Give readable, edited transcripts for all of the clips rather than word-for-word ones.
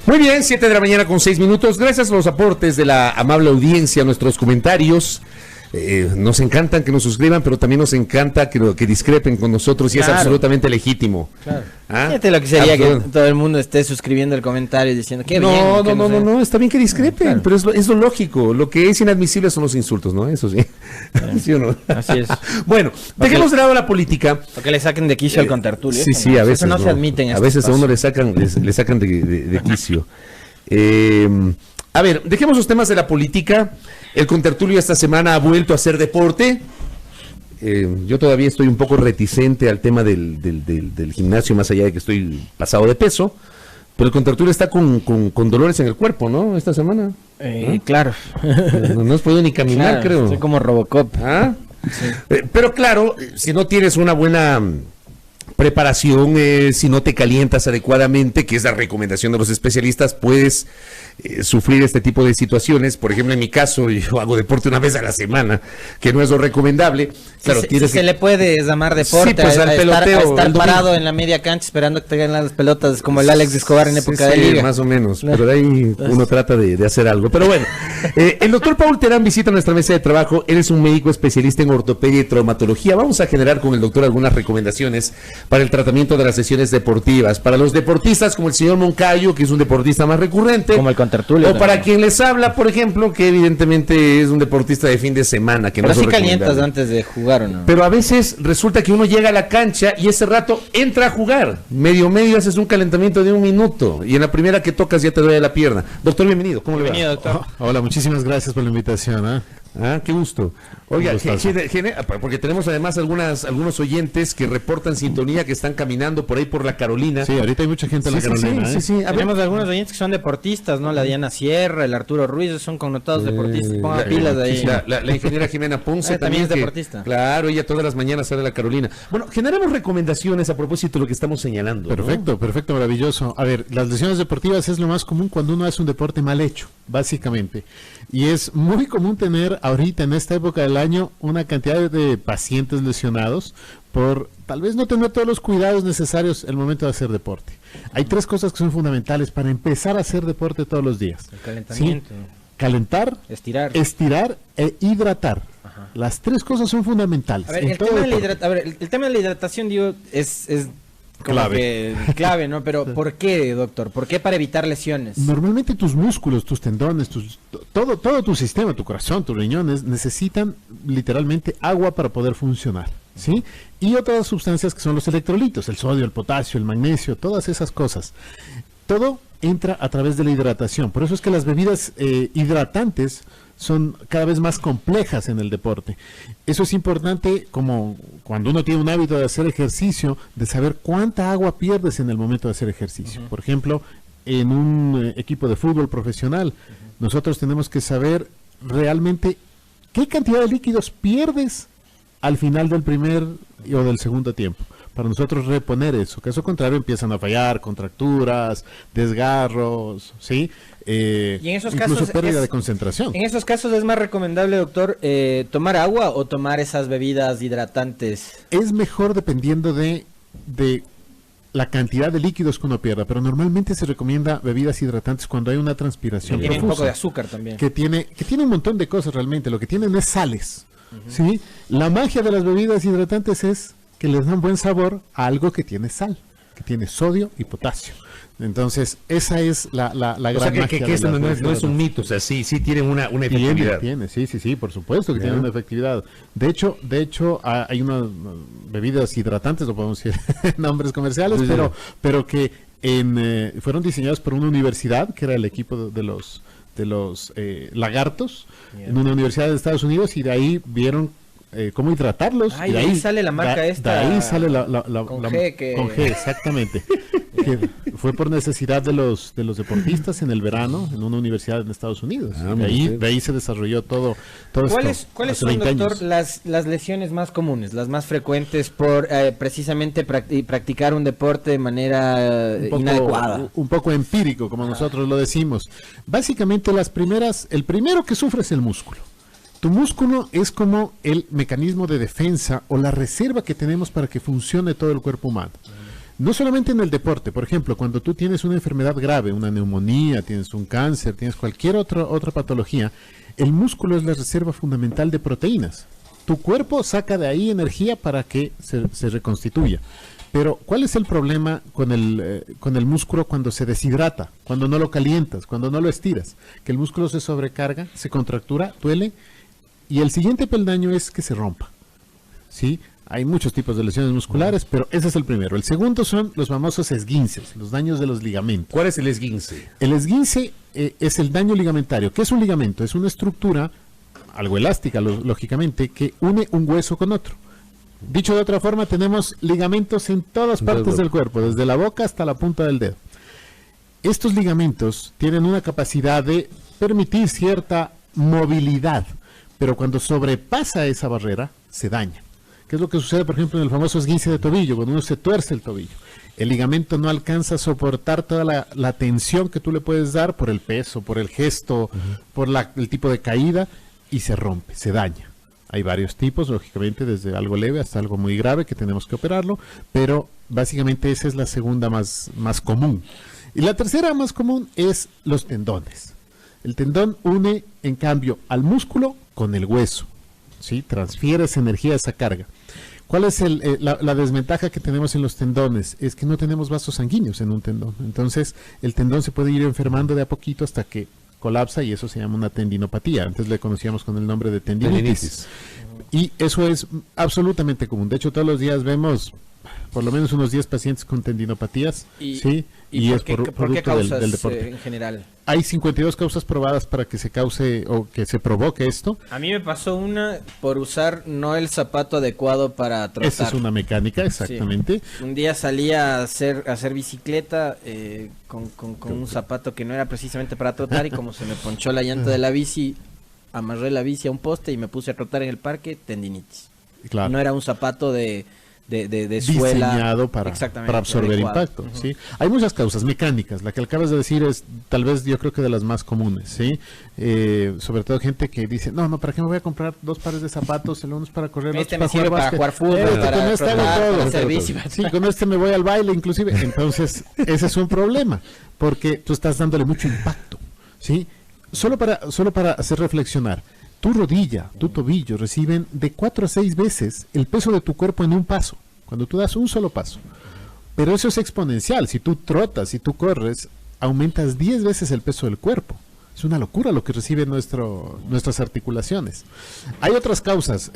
Muy bien, 7 de la mañana con 6 minutos. Gracias a los aportes de la amable audiencia, a nuestros comentarios. Nos encantan que nos suscriban, pero también nos encanta que discrepen con nosotros y claro, es absolutamente legítimo. Claro. Fíjate lo que sería que todo el mundo esté suscribiendo el comentario y diciendo que no, está bien que discrepen, claro, pero es lo lógico. Lo que es inadmisible son los insultos, ¿no? Eso sí. ¿Sí o no? Así es. Bueno, dejemos de lado la política. O que le saquen de quicio al contertulio. Sí, a veces eso no se admite en a veces a uno le sacan de quicio. A ver, dejemos los temas de la política. El contertulio esta semana ha vuelto a hacer deporte. Yo todavía estoy un poco reticente al tema del gimnasio, más allá de que estoy pasado de peso. Pero el contertulio está con dolores en el cuerpo, ¿no? Esta semana. ¿Ah? Claro. No has podido ni caminar, claro, creo. Soy como Robocop. ¿Ah? Sí. Pero claro, si no tienes una buena preparación, si no te calientas adecuadamente, que es la recomendación de los especialistas, puedes sufrir este tipo de situaciones. Por ejemplo, en mi caso, yo hago deporte una vez a la semana, que no es lo recomendable. Claro, se le puede llamar deporte, sí, pues, al peloteo, estar parado en la media cancha esperando que te ganen las pelotas, como el Alex Escobar en época de liga. Más o menos, claro, pero de ahí uno trata de hacer algo. Pero bueno, el doctor Paul Terán visita nuestra mesa de trabajo. Él es un médico especialista en ortopedia y traumatología. Vamos a generar con el doctor algunas recomendaciones para el tratamiento de las sesiones deportivas. Para los deportistas como el señor Moncayo, que es un deportista más recurrente. Como el contertulio. O para quien les habla, por ejemplo, que evidentemente es un deportista de fin de semana. Que pero no sí calientas antes de jugar, ¿o no? Pero a veces resulta que uno llega a la cancha y ese rato entra a jugar. Medio haces un calentamiento de 1 minuto. Y en la primera que tocas ya te duele la pierna. Doctor, bienvenido. ¿Cómo le va? Doctor. Hola, muchísimas gracias por la invitación. Qué gusto. Oiga, porque tenemos además algunos oyentes que reportan sintonía, que están caminando por ahí por la Carolina. Sí, ahorita hay mucha gente en la Carolina. Sí. Tenemos algunos oyentes que son deportistas, ¿no? La Diana Sierra, el Arturo Ruiz, son connotados deportistas. Ponga pilas de ahí. La ingeniera Jimena Ponce también es deportista. Claro, ella todas las mañanas sale a la Carolina. Bueno, generamos recomendaciones a propósito de lo que estamos señalando. Perfecto, maravilloso. A ver, las lesiones deportivas es lo más común cuando uno hace un deporte mal hecho, básicamente. Y es muy común tener ahorita en esta época del año una cantidad de pacientes lesionados por tal vez no tener todos los cuidados necesarios al momento de hacer deporte. Hay 3 cosas que son fundamentales para empezar a hacer deporte todos los días. El calentamiento. ¿Sí? Calentar, estirar e hidratar. Ajá. Las 3 cosas son fundamentales. A ver, el tema de la hidratación, digo, es clave, ¿no? Pero ¿por qué, doctor? ¿Por qué para evitar lesiones? Normalmente tus músculos, tus tendones, todo tu sistema, tu corazón, tus riñones necesitan literalmente agua para poder funcionar, ¿sí? Y otras sustancias que son los electrolitos, el sodio, el potasio, el magnesio, todas esas cosas. Todo entra a través de la hidratación. Por eso es que las bebidas hidratantes son cada vez más complejas en el deporte. Eso es importante como cuando uno tiene un hábito de hacer ejercicio, de saber cuánta agua pierdes en el momento de hacer ejercicio. Por ejemplo, en un equipo de fútbol profesional, nosotros tenemos que saber realmente qué cantidad de líquidos pierdes al final del primer o del segundo tiempo, para nosotros reponer eso. Caso contrario, empiezan a fallar, contracturas, desgarros, ¿sí? Y en esos incluso casos pérdida de concentración. En esos casos es más recomendable, doctor, tomar agua o tomar esas bebidas hidratantes. Es mejor dependiendo de la cantidad de líquidos que uno pierda, pero normalmente se recomienda bebidas hidratantes cuando hay una transpiración que profusa. Tiene un poco de azúcar también. Que tiene un montón de cosas realmente. Lo que tienen es sales, ¿sí? La magia de las bebidas hidratantes es que les dan buen sabor a algo que tiene sal, que tiene sodio y potasio. Entonces, esa es la gran magia. Que esto no es un mito, o sea, sí tienen una efectividad. Sí, por supuesto que tienen una efectividad. De hecho, hay unas bebidas hidratantes, no podemos decir nombres comerciales, pero que fueron diseñadas por una universidad, que era el equipo de los lagartos, en una universidad de Estados Unidos, y de ahí vieron cómo hidratarlos. Y de ahí sale la marca esta. De ahí sale con G, con G, exactamente. Que fue por necesidad de los deportistas en el verano en una universidad en Estados Unidos. De ahí se desarrolló todo ¿Cuáles son, doctor, las lesiones más comunes, las más frecuentes por precisamente practicar un deporte de manera inadecuada? Un poco empírico, como nosotros lo decimos. Básicamente el primero que sufre es el músculo. Tu músculo es como el mecanismo de defensa o la reserva que tenemos para que funcione todo el cuerpo humano. No solamente en el deporte, por ejemplo, cuando tú tienes una enfermedad grave, una neumonía, tienes un cáncer, tienes cualquier otra patología, el músculo es la reserva fundamental de proteínas. Tu cuerpo saca de ahí energía para que se reconstituya. Pero, ¿cuál es el problema con el músculo cuando se deshidrata, cuando no lo calientas, cuando no lo estiras? Que el músculo se sobrecarga, se contractura, duele, y el siguiente peldaño es que se rompa, ¿sí? Hay muchos tipos de lesiones musculares, pero ese es el primero. El segundo son los famosos esguinces, los daños de los ligamentos. ¿Cuál es el esguince? El esguince es el daño ligamentario. ¿Qué es un ligamento? Es una estructura, algo elástica, lógicamente, que une un hueso con otro. Dicho de otra forma, tenemos ligamentos en todas partes del cuerpo, desde la boca hasta la punta del dedo. Estos ligamentos tienen una capacidad de permitir cierta movilidad, pero cuando sobrepasa esa barrera, se daña. ¿Qué es lo que sucede, por ejemplo, en el famoso esguince de tobillo, cuando uno se tuerce el tobillo? El ligamento no alcanza a soportar toda la tensión que tú le puedes dar por el peso, por el gesto, por el tipo de caída, y se rompe, se daña. Hay varios tipos, lógicamente, desde algo leve hasta algo muy grave que tenemos que operarlo, pero básicamente esa es la segunda más común. Y la tercera más común es los tendones. El tendón une, en cambio, al músculo con el hueso, ¿sí? Transfiere esa energía, esa carga. ¿Cuál es la desventaja que tenemos en los tendones? Es que no tenemos vasos sanguíneos en un tendón. Entonces, el tendón se puede ir enfermando de a poquito hasta que colapsa y eso se llama una tendinopatía. Antes le conocíamos con el nombre de tendinitis. Y eso es absolutamente común. De hecho, todos los días vemos por lo menos unos 10 pacientes con tendinopatías, ¿sí? ¿Y es por qué causas del deporte. En general? Hay 52 causas probadas para que se cause o que se provoque esto. A mí me pasó una por usar no el zapato adecuado para trotar. Esa es una mecánica, exactamente. Sí. Un día salí a hacer bicicleta con un zapato que no era precisamente para trotar y como se me ponchó la llanta de la bici, amarré la bici a un poste y me puse a trotar en el parque, tendinitis. Claro. No era un zapato de suela diseñado para absorber impacto, ¿sí? Hay muchas causas mecánicas. La que acabas de decir es tal vez yo creo que de las más comunes, ¿sí? Sobre todo gente que dice, no, ¿para qué me voy a comprar 2 pares de zapatos? El uno es para correr, el otro para jugar fútbol, para hacer bici. Sí, con este me voy al baile inclusive. Entonces, ese es un problema, porque tú estás dándole mucho impacto, ¿sí? Solo para hacer reflexionar. Tu rodilla, tu tobillo reciben de 4 a 6 veces el peso de tu cuerpo en un paso, cuando tú das un solo paso. Pero eso es exponencial. Si tú trotas, si tú corres, aumentas 10 veces el peso del cuerpo. Es una locura lo que reciben nuestras articulaciones. Hay otras causas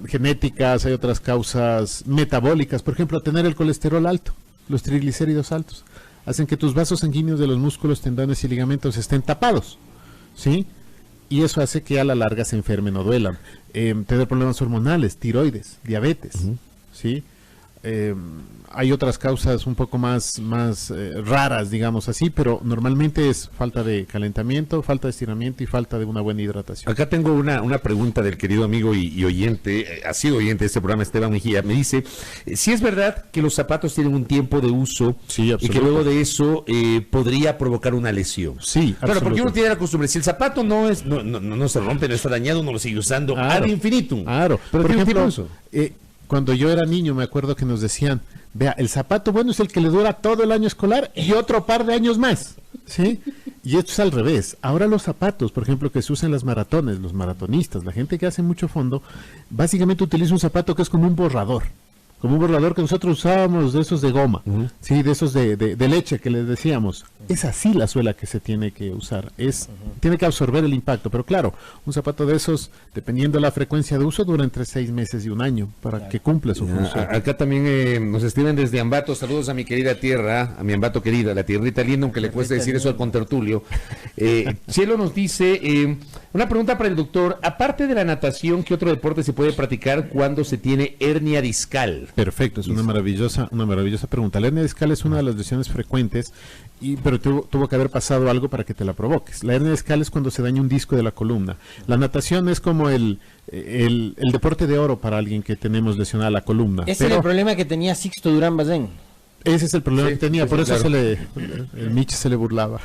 genéticas, hay otras causas metabólicas. Por ejemplo, tener el colesterol alto, los triglicéridos altos, hacen que tus vasos sanguíneos de los músculos, tendones y ligamentos estén tapados, ¿sí? Y eso hace que a la larga se enfermen o duelan. Tener problemas hormonales, tiroides, diabetes, ¿sí? Hay otras causas un poco más raras, digamos así, pero normalmente es falta de calentamiento, falta de estiramiento y falta de una buena hidratación. Acá tengo una pregunta del querido amigo y oyente, ha sido oyente de este programa, Esteban Mejía. Me dice, si es verdad que los zapatos tienen un tiempo de uso, sí, y que luego de eso podría provocar una lesión. Sí, claro, porque uno tiene la costumbre, si el zapato no se rompe, no está dañado, uno lo sigue usando ad infinitum. Claro, pero por ejemplo, cuando yo era niño me acuerdo que nos decían, vea, el zapato bueno es el que le dura todo el año escolar y otro par de años más, ¿sí? Y esto es al revés. Ahora los zapatos, por ejemplo, que se usan en las maratones, los maratonistas, la gente que hace mucho fondo, básicamente utiliza un zapato que es como un borrador que nosotros usábamos, de esos de goma, sí, de esos de leche que les decíamos. Es así la suela que se tiene que usar, tiene que absorber el impacto, pero claro, un zapato de esos, dependiendo de la frecuencia de uso, dura entre 6 meses y un año para que cumpla su función. Acá también nos escriben desde Ambato, saludos a mi querida tierra, a mi Ambato querida, la tierrita linda, aunque le cuesta decir eso al contertulio. Cielo nos dice, una pregunta para el doctor, aparte de la natación, ¿qué otro deporte se puede practicar cuando se tiene hernia discal? Perfecto, es una maravillosa pregunta. La hernia discal es una de las lesiones frecuentes, pero tuvo que haber pasado algo para que te la provoques. La hernia discal es cuando se daña un disco de la columna. La natación es como el deporte de oro para alguien que tenemos lesionada la columna. Ese era el problema que tenía Sixto Durán Bazén. Ese es el problema que tenía, por eso claro. El Mitch se le burlaba.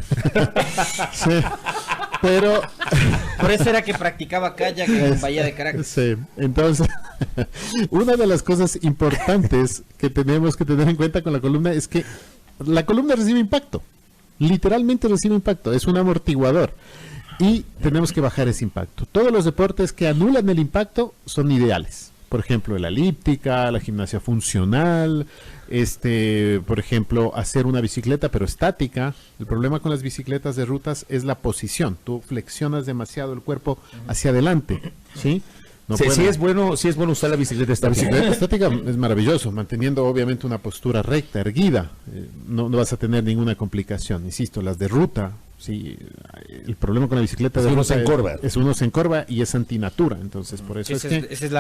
Sí. Pero Por eso era que practicaba kayak en Bahía de Caracas. sí, entonces, una de las cosas importantes que tenemos que tener en cuenta con la columna es que la columna recibe impacto, literalmente recibe impacto, es un amortiguador y tenemos que bajar ese impacto. Todos los deportes que anulan el impacto son ideales. Por ejemplo, la elíptica, la gimnasia funcional, por ejemplo, hacer una bicicleta pero estática. El problema con las bicicletas de rutas es la posición. Tú flexionas demasiado el cuerpo hacia adelante, ¿sí? No Sí, puede- sí es bueno usar la bicicleta La estática. bicicleta estática es maravilloso, manteniendo obviamente una postura recta, erguida. No vas a tener ninguna complicación. Insisto, las de ruta, sí, el problema con la bicicleta Es de que uno ruta se encorva. es uno se encorva y es antinatura. Entonces, por eso Sí, es que... esa es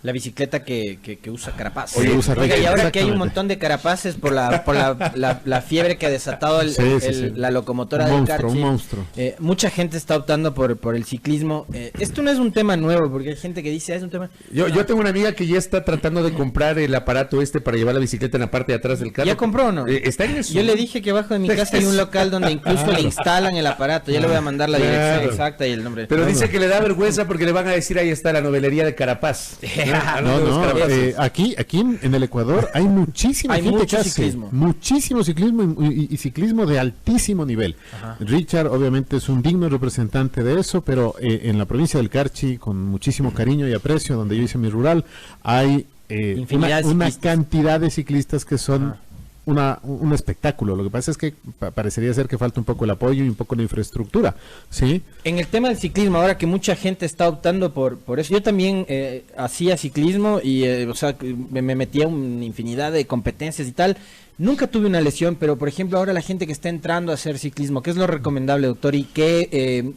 la bicicleta que usa Carapaz. Oye, usa Oiga, y recta, ahora que hay un exactamente. montón de Carapaces por la fiebre que ha desatado Sí, sí. la locomotora Un del monstruo, Carchi, un monstruo. mucha gente está optando por el ciclismo. Esto no es un tema nuevo, porque hay gente que dice, es un tema... Yo tengo una amiga que ya está tratando de comprar el aparato para llevar la bicicleta en la parte de atrás del carro. ¿Ya compró o no? Está en eso. Yo le dije que abajo de mi casa hay un local donde incluso le instalan el aparato. Ya le voy a mandar la dirección Claro. exacta y el nombre. Pero dice que le da vergüenza porque le van a decir ahí está la novelería de Carapaz. No, aquí en el Ecuador hay muchísima Hay gente mucho que hace ciclismo. muchísimo ciclismo y ciclismo de altísimo nivel. Richard obviamente es un digno representante de eso, pero en la provincia del Carchi, con muchísimo cariño y aprecio, donde yo hice mi rural, hay Infinidad de una ciclistas. cantidad de ciclistas que son un espectáculo. Lo que pasa es que parecería ser que falta un poco el apoyo y un poco la infraestructura, ¿sí? En el tema del ciclismo, ahora que mucha gente está optando por eso, yo también hacía ciclismo y, o sea, me metía una infinidad de competencias y tal. Nunca tuve una lesión, pero por ejemplo ahora la gente que está entrando a hacer ciclismo, ¿qué es lo recomendable, doctor? ¿Y qué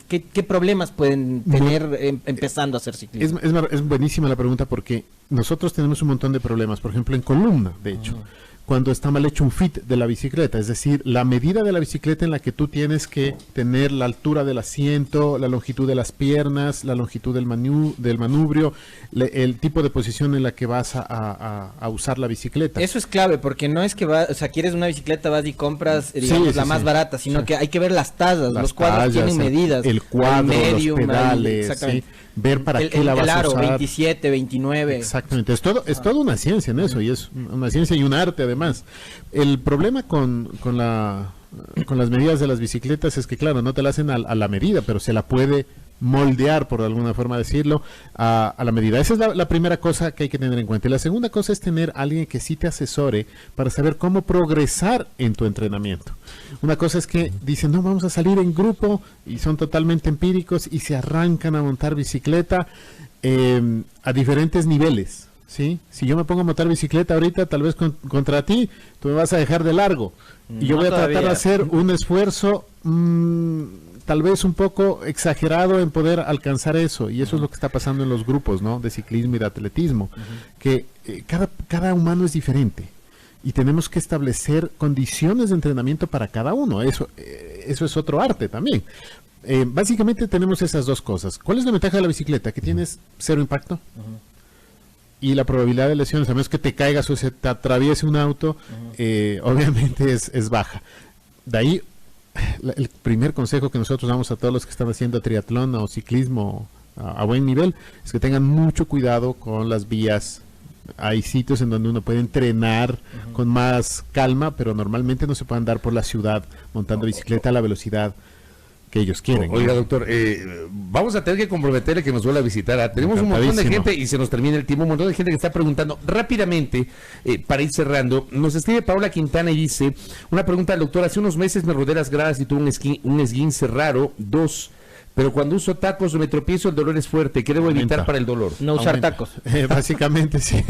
problemas pueden tener empezando a hacer ciclismo? Es buenísima la pregunta porque nosotros tenemos un montón de problemas, por ejemplo en columna, de hecho, cuando está mal hecho un fit de la bicicleta, es decir, la medida de la bicicleta en la que tú tienes que tener la altura del asiento, la longitud de las piernas, la longitud del manubrio, el tipo de posición en la que vas a usar la bicicleta. Eso es clave, porque no es que o sea, quieres una bicicleta, vas y compras, Sí, la más barata, sino que hay que ver las tallas, los cuadros tienen medidas. el cuadro, medium, los pedales, exactamente. ¿sí? Ver para qué la vas el a aro, usar. 27, 29. Exactamente, es toda una ciencia en eso, y es una ciencia y un arte además. El problema con las medidas de las bicicletas es que, claro, no te la hacen a la medida, pero se la puede moldear, por alguna forma decirlo, a la medida. Esa es la primera cosa que hay que tener en cuenta. Y la segunda cosa es tener a alguien que sí te asesore para saber cómo progresar en tu entrenamiento. Una cosa es que dicen, no, vamos a salir en grupo, y son totalmente empíricos y se arrancan a montar bicicleta a diferentes niveles, ¿sí? Si yo me pongo a montar bicicleta ahorita, tal vez contra ti, tú me vas a dejar de largo. Y yo No voy a tratar todavía. de hacer un esfuerzo tal vez un poco exagerado en poder alcanzar eso, y eso es lo que está pasando en los grupos, ¿no? De ciclismo y de atletismo, que cada humano es diferente y tenemos que establecer condiciones de entrenamiento para cada uno. Eso es otro arte también. Básicamente tenemos esas dos cosas. ¿Cuál es la ventaja de la bicicleta? Que tienes cero impacto y la probabilidad de lesiones, a menos que te caigas o se te atraviese un auto, obviamente es baja. De ahí, el primer consejo que nosotros damos a todos los que están haciendo triatlón o ciclismo a buen nivel es que tengan mucho cuidado con las vías. Hay sitios en donde uno puede entrenar con más calma, pero normalmente no se puede andar por la ciudad montando bicicleta a la velocidad que ellos quieren. ¿no? Oiga, doctor, vamos a tener que comprometerle que nos vuelva a visitar. Tenemos un montón de Encantadísimo. gente y se nos termina el tiempo, un montón de gente que está preguntando rápidamente, para ir cerrando. Nos escribe Paula Quintana y dice, una pregunta al doctor, hace unos meses me rodé las gradas y tuve un esguince raro, 2, pero cuando uso tacos o me tropiezo el dolor es fuerte. ¿Qué debo evitar Aumenta. para el dolor? No usar Aumenta. tacos. Básicamente, sí.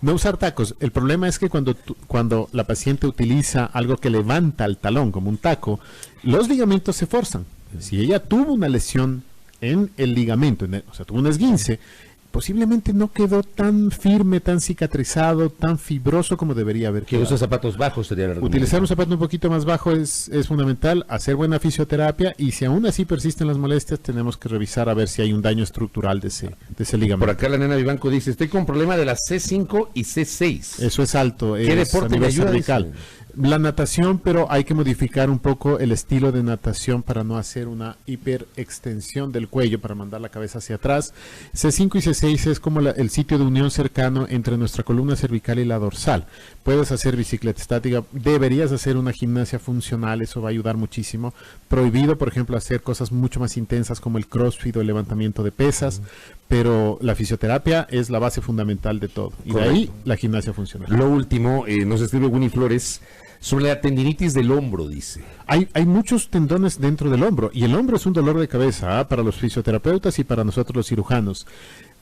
No usar tacos. El problema es que cuando la paciente utiliza algo que levanta el talón, como un taco, los ligamentos se forzan. Si ella tuvo una lesión en el ligamento, o sea, tuvo un esguince, posiblemente no quedó tan firme, tan cicatrizado, tan fibroso como debería haber Que quedado. usa zapatos bajos sería la Utilizar un zapato un poquito más bajo es fundamental, hacer buena fisioterapia, y si aún así persisten las molestias, tenemos que revisar a ver si hay un daño estructural de ese ligamento. Por acá la nena Vivanco dice, estoy con problema de la C5 y C6. Eso es alto, ¿Qué es deporte a nivel me ayuda? cervical. Dice. La natación, pero hay que modificar un poco el estilo de natación para no hacer una hiperextensión del cuello, para mandar la cabeza hacia atrás. C5 y C6 es como el sitio de unión cercano entre nuestra columna cervical y la dorsal. Puedes hacer bicicleta estática, deberías hacer una gimnasia funcional, eso va a ayudar muchísimo. Prohibido, por ejemplo, hacer cosas mucho más intensas como el crossfit o el levantamiento de pesas, pero la fisioterapia es la base fundamental de todo. Y de ahí la gimnasia funcional. Lo último, nos escribe Winnie Flores sobre la tendinitis del hombro, dice. Hay muchos tendones dentro del hombro, y el hombro es un dolor de cabeza para los fisioterapeutas y para nosotros los cirujanos.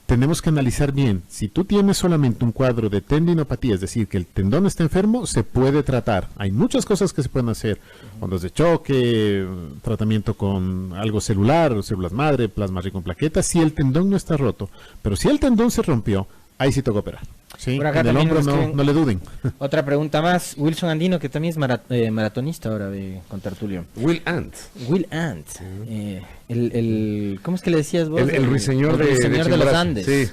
Tenemos que analizar bien. Si tú tienes solamente un cuadro de tendinopatía, es decir, que el tendón está enfermo, se puede tratar. Hay muchas cosas que se pueden hacer. Ondas de choque, tratamiento con algo celular, células madre, plasma rico en plaquetas, si el tendón no está roto. Pero si el tendón se rompió, ahí sí toca operar. Sí, Por acá en el también hombro nos no le duden. Otra pregunta más. Wilson Andino, que también es maratonista ahora con Tertulio. Will Ant. Will Ant. ¿Cómo es que le decías vos? El ruiseñor de ruiseñor de los Andes. Sí.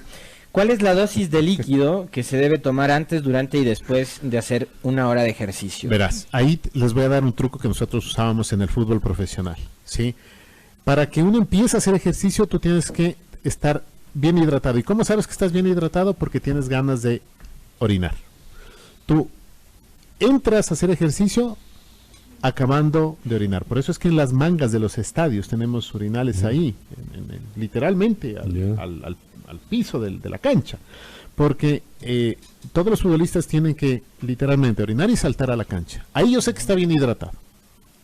¿Cuál es la dosis de líquido que se debe tomar antes, durante y después de hacer una hora de ejercicio? Verás, ahí les voy a dar un truco que nosotros usábamos en el fútbol profesional, ¿sí? Para que uno empiece a hacer ejercicio, tú tienes que estar bien hidratado. ¿Y cómo sabes que estás bien hidratado? Porque tienes ganas de orinar. Tú entras a hacer ejercicio acabando de orinar. Por eso es que en las mangas de los estadios tenemos urinales ahí, literalmente al piso de la cancha. Porque todos los futbolistas tienen que literalmente orinar y saltar a la cancha. Ahí yo sé que está bien hidratado.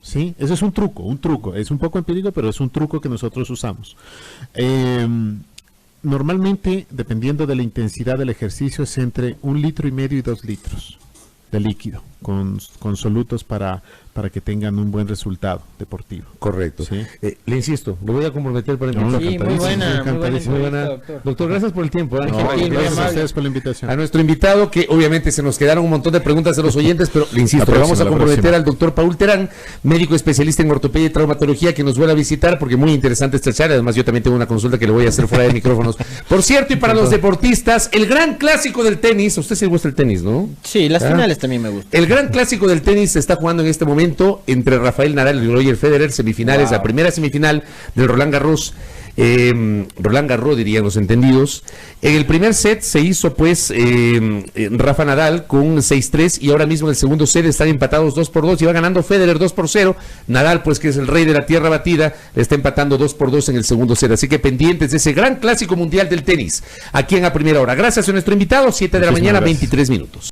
¿Sí? Ese es un truco. Es un poco empírico, pero es un truco que nosotros usamos. Normalmente, dependiendo de la intensidad del ejercicio, es entre 1,5 litros y 2 litros de líquido, con solutos para que tengan un buen resultado deportivo. Correcto. ¿Sí? Le insisto, lo voy a comprometer para el No, Sí, muy buena buena. doctor. Doctor, gracias por el tiempo. No, Gentil, muy gracias a amable. ustedes por la invitación. A nuestro invitado, que obviamente se nos quedaron un montón de preguntas de los oyentes, pero le insisto, La vamos a próxima, comprometer al doctor Paul Terán, médico especialista en ortopedia y traumatología, que nos vuelva a visitar, porque muy interesante esta charla. Además, yo también tengo una consulta que le voy a hacer fuera de micrófonos. Por cierto, y para los deportistas, el gran clásico del tenis, a usted sí le gusta el tenis, ¿no? Sí, las finales también me gustan. El gran clásico del tenis se está jugando en este momento entre Rafael Nadal y Roger Federer, semifinales, la primera semifinal del Roland Garros. Roland Garros, dirían los entendidos. En el primer set se hizo pues Rafa Nadal con 6-3, y ahora mismo en el segundo set están empatados 2-2 y va ganando Federer 2-0. Nadal, pues, que es el rey de la tierra batida, está empatando 2-2 en el segundo set. Así que pendientes de ese gran clásico mundial del tenis aquí en A Primera Hora. Gracias a nuestro invitado, 7 de la mañana, 23 minutos.